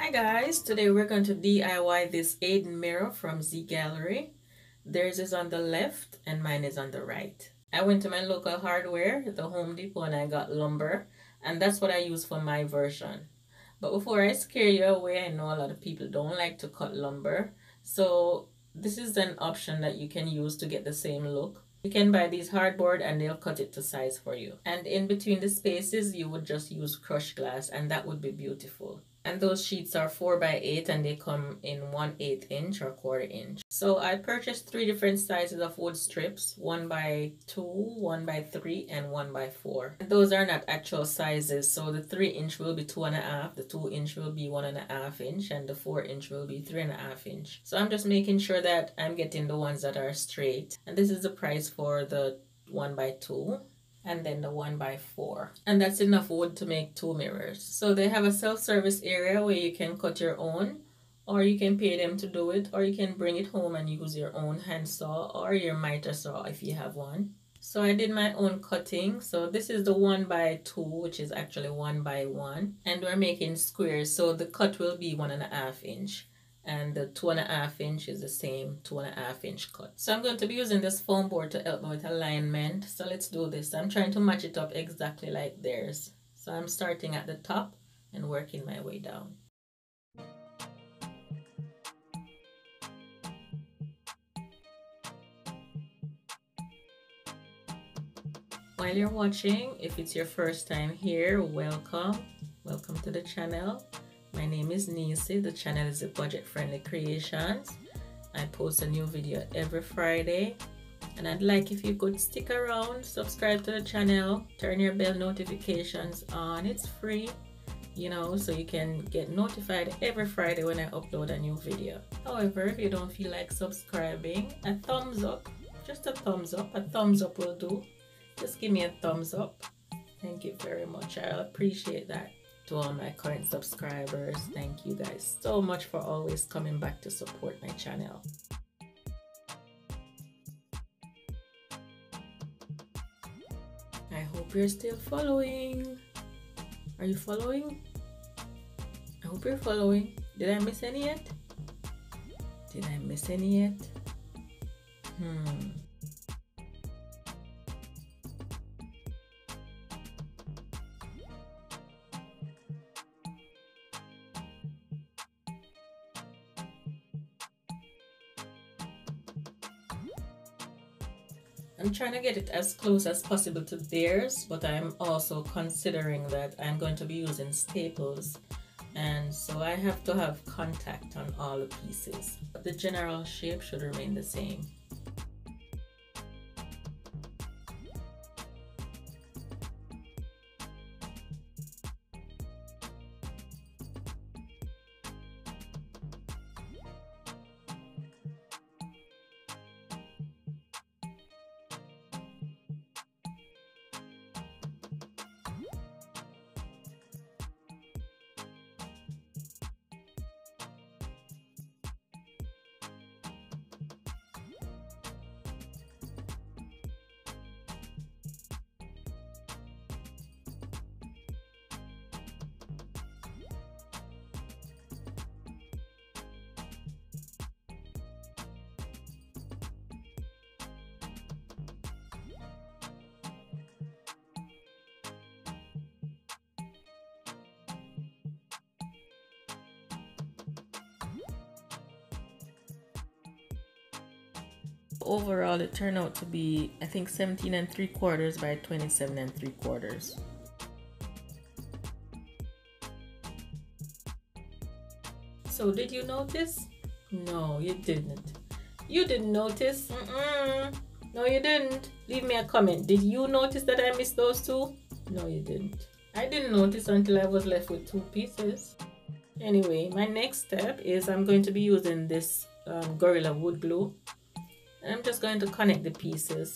Hi guys, today we're going to DIY this Aiden mirror from Z Gallerie. Theirs is on the left and mine is on the right. I went to my local hardware, the Home Depot, and I got lumber, and that's what I use for my version. But before I scare you away, I know a lot of people don't like to cut lumber, so this is an option that you can use to get the same look. You can buy these hardboard and they'll cut it to size for you. And in between the spaces, you would just use crushed glass and that would be beautiful. And those sheets are 4x8 and they come in 1/8 inch or 1/4 inch. So I purchased 3 different sizes of wood strips, 1x2, 1x3, and 1x4. Those are not actual sizes, so the 3-inch will be 2.5, the 2-inch will be 1.5 inch, and the 4-inch will be 3.5 inch. So I'm just making sure that I'm getting the ones that are straight. And this is the price for the 1x2. And then the 1x4, and that's enough wood to make 2 mirrors. So they have a self-service area where you can cut your own, or you can pay them to do it, or you can bring it home and use your own hand saw or your miter saw if you have one. So I did my own cutting. So this is the 1x2, which is actually 1x1, and we're making squares, so the cut will be 1.5 inch. And the 2.5 inch is the same 2.5 inch cut. So I'm going to be using this foam board to help me with alignment. So let's do this. I'm trying to match it up exactly like theirs. So I'm starting at the top and working my way down. While you're watching, if it's your first time here, welcome. Welcome to the channel. My name is Nisi. The channel is Budget Friendly Creations. I post a new video every Friday, and I'd like if you could stick around, subscribe to the channel, turn your bell notifications on. It's free, you know, so you can get notified every Friday when I upload a new video. However, if you don't feel like subscribing, a thumbs up, just a thumbs up will do. Just give me a thumbs up. Thank you very much. I appreciate that. To all my current subscribers, thank you guys so much for always coming back to support my channel. I hope you're still following. Are you following? I hope you're following. Did I miss any yet? Did I miss any yet? I'm trying to get it as close as possible to theirs, but I'm also considering that I'm going to be using staples, and so I have to have contact on all the pieces. But the general shape should remain the same. Overall, it turned out to be, I think, 17 3/4 by 27 3/4. So did you notice? No, you didn't. You didn't notice? No, you didn't. Leave me a comment. Did you notice that I missed those 2? No, you didn't. I didn't notice until I was left with 2 pieces. Anyway, my next step is I'm going to be using this Gorilla wood glue. I'm just going to connect the pieces.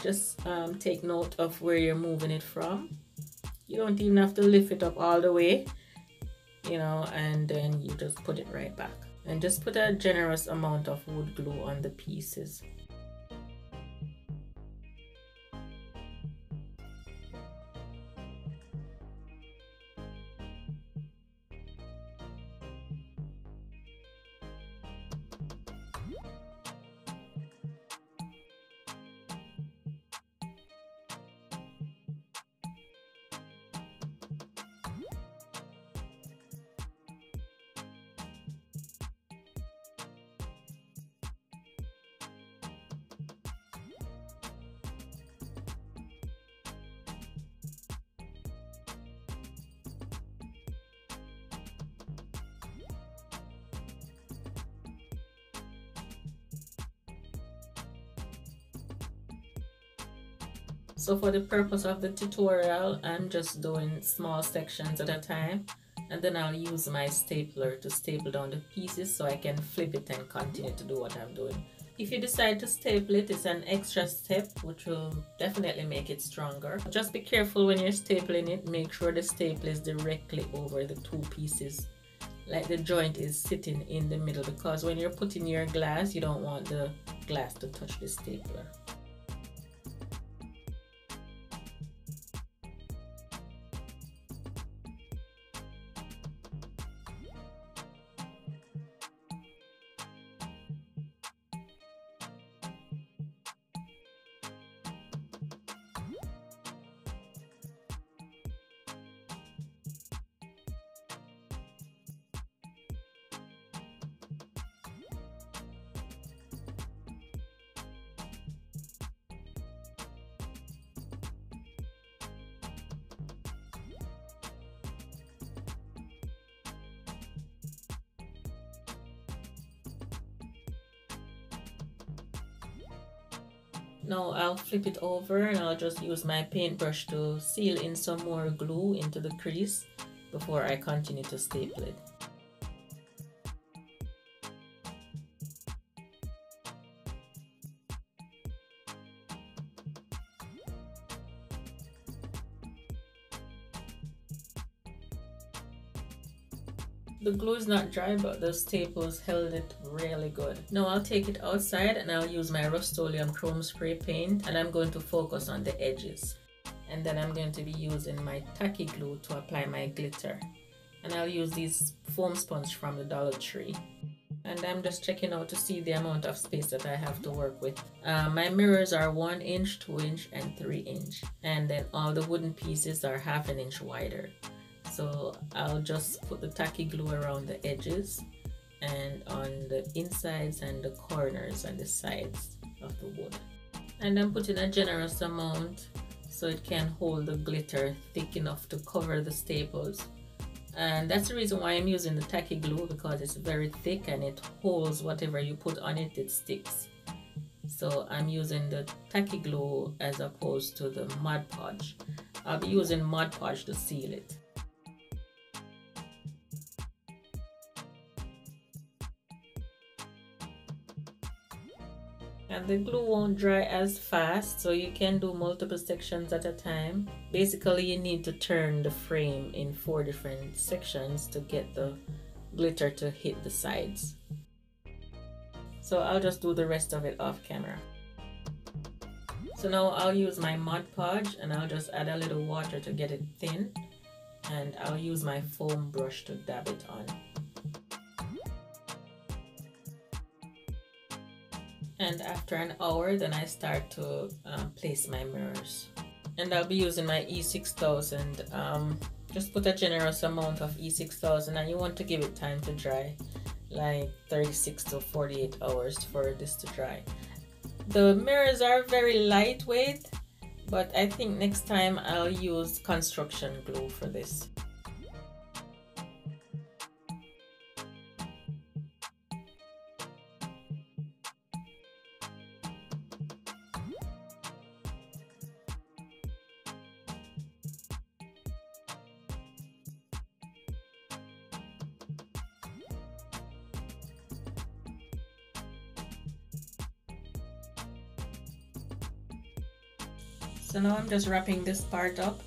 Just take note of where you're moving it from. You don't even have to lift it up all the way, you know, and then you just put it right back. And just put a generous amount of wood glue on the pieces. So for the purpose of the tutorial, I'm just doing small sections at a time, and then I'll use my stapler to staple down the pieces so I can flip it and continue to do what I'm doing. If you decide to staple it, it's an extra step which will definitely make it stronger. Just be careful when you're stapling it. Make sure the staple is directly over the two pieces, like the joint is sitting in the middle, because when you're putting your glass, you don't want the glass to touch the stapler. Now I'll flip it over and I'll just use my paintbrush to seal in some more glue into the crease before I continue to staple it. The glue is not dry, but the staples held it really good. Now I'll take it outside and I'll use my Rust-Oleum Chrome Spray paint, and I'm going to focus on the edges. And then I'm going to be using my tacky glue to apply my glitter. And I'll use this foam sponge from the Dollar Tree. And I'm just checking out to see the amount of space that I have to work with. My mirrors are 1 inch, 2 inch, and 3 inch. And then all the wooden pieces are 1/2 inch wider. So I'll just put the tacky glue around the edges and on the insides and the corners and the sides of the wood. And I'm putting a generous amount so it can hold the glitter thick enough to cover the staples. And that's the reason why I'm using the tacky glue, because it's very thick and it holds whatever you put on it, it sticks. So I'm using the tacky glue as opposed to the Mod Podge. I'll be using Mod Podge to seal it. And the glue won't dry as fast, so you can do multiple sections at a time. Basically, you need to turn the frame in 4 different sections to get the glitter to hit the sides. So I'll just do the rest of it off camera. So now I'll use my Mod Podge and I'll just add a little water to get it thin. And I'll use my foam brush to dab it on. And after an hour, then I start to place my mirrors. And I'll be using my E6000. Just put a generous amount of E6000, and you want to give it time to dry, like 36 to 48 hours for this to dry. The mirrors are very lightweight, but I think next time I'll use construction glue for this. So now I'm just wrapping this part up.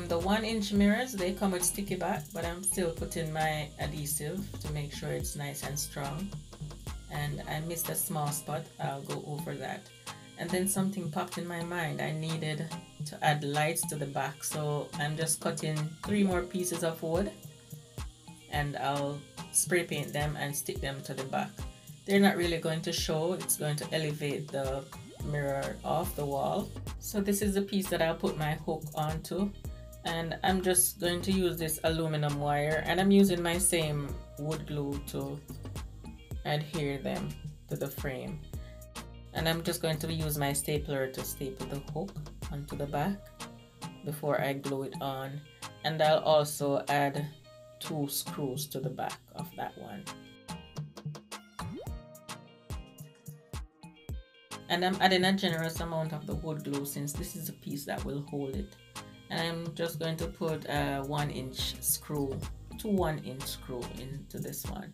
The 1 inch mirrors, they come with sticky back, but I'm still putting my adhesive to make sure it's nice and strong. And I missed a small spot, I'll go over that. And then something popped in my mind. I needed to add lights to the back, so I'm just cutting 3 more pieces of wood and I'll spray paint them and stick them to the back. They're not really going to show, it's going to elevate the mirror off the wall. So this is the piece that I'll put my hook onto, and I'm just going to use this aluminum wire, and I'm using my same wood glue to adhere them to the frame. And I'm just going to use my stapler to staple the hook onto the back before I glue it on. And I'll also add 2 screws to the back of that one. And I'm adding a generous amount of the wood glue since this is a piece that will hold it. And I'm just going to put a 1-inch screw, 2 1-inch screw into this one.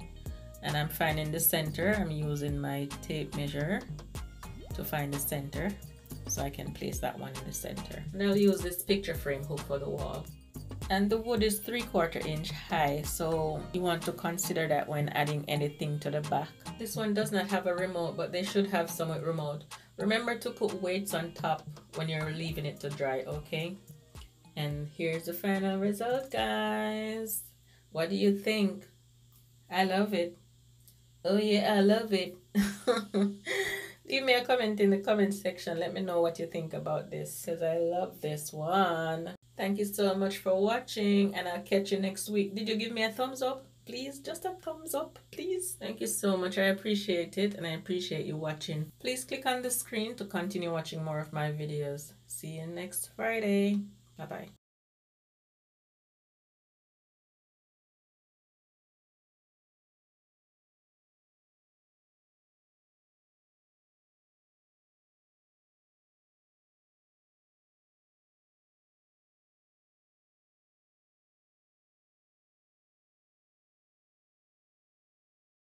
And I'm finding the center. I'm using my tape measure to find the center so I can place that one in the center. And I'll use this picture frame hook for the wall. And the wood is 3/4 inch high, so you want to consider that when adding anything to the back. This one does not have a remote, but they should have some with remote. Remember to put weights on top when you're leaving it to dry, okay? And here's the final result, guys. What do you think? I love it. Oh yeah, I love it. Leave me a comment in the comment section. Let me know what you think about this, because I love this one. Thank you so much for watching, and I'll catch you next week. Did you give me a thumbs up? Please, just a thumbs up, please. Thank you so much. I appreciate it, and I appreciate you watching. Please click on the screen to continue watching more of my videos. See you next Friday. Bye-bye.